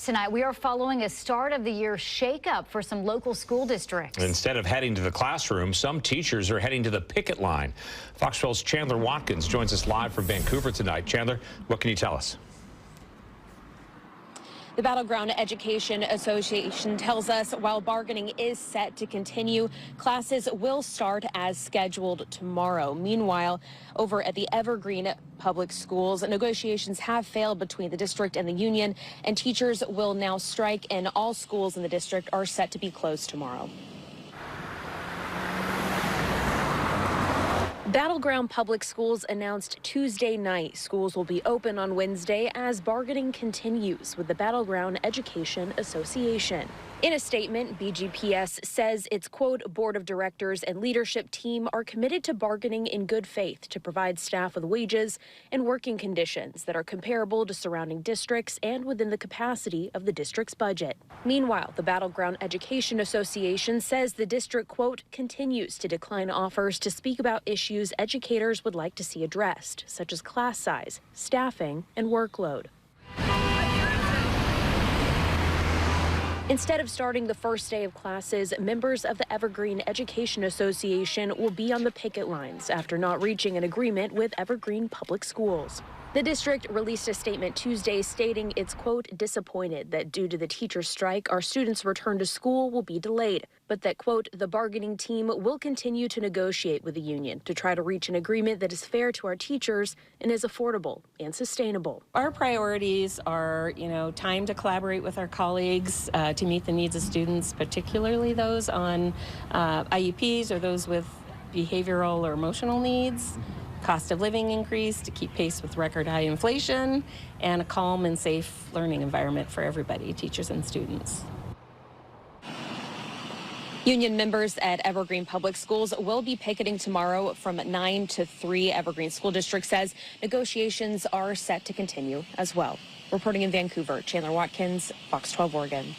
Tonight, we are following a start of the year shakeup for some local school districts. Instead of heading to the classroom, some teachers are heading to the picket line. Fox 12's Chandler Watkins joins us live from Vancouver tonight. Chandler, what can you tell us? The Battleground Education Association tells us while bargaining is set to continue, classes will start as scheduled tomorrow. Meanwhile, over at the Evergreen Public Schools, negotiations have failed between the district and the union, and teachers will now strike, and all schools in the district are set to be closed tomorrow. Battleground Public Schools announced Tuesday night schools will be open on Wednesday as bargaining continues with the Battleground Education Association. In a statement, BGPS says its, quote, board of directors and leadership team are committed to bargaining in good faith to provide staff with wages and working conditions that are comparable to surrounding districts and within the capacity of the district's budget. Meanwhile, the Battleground Education Association says the district, quote, continues to decline offers to speak about issues educators would like to see addressed, such as class size, staffing, and workload. Instead of starting the first day of classes, members of the Evergreen Education Association will be on the picket lines after not reaching an agreement with Evergreen Public Schools. The district released a statement Tuesday stating it's, quote, disappointed that due to the teacher strike, our students' return to school will be delayed, but that, quote, the bargaining team will continue to negotiate with the union to try to reach an agreement that is fair to our teachers and is affordable and sustainable. Our priorities are, time to collaborate with our colleagues to meet the needs of students, particularly those on IEPs or those with behavioral or emotional needs. Cost of living increase to keep pace with record high inflation, and a calm and safe learning environment for everybody, teachers and students. Union members at Evergreen Public Schools will be picketing tomorrow from 9 to 3. Evergreen School District says negotiations are set to continue as well. Reporting in Vancouver, Chandler Watkins, Fox 12 Oregon.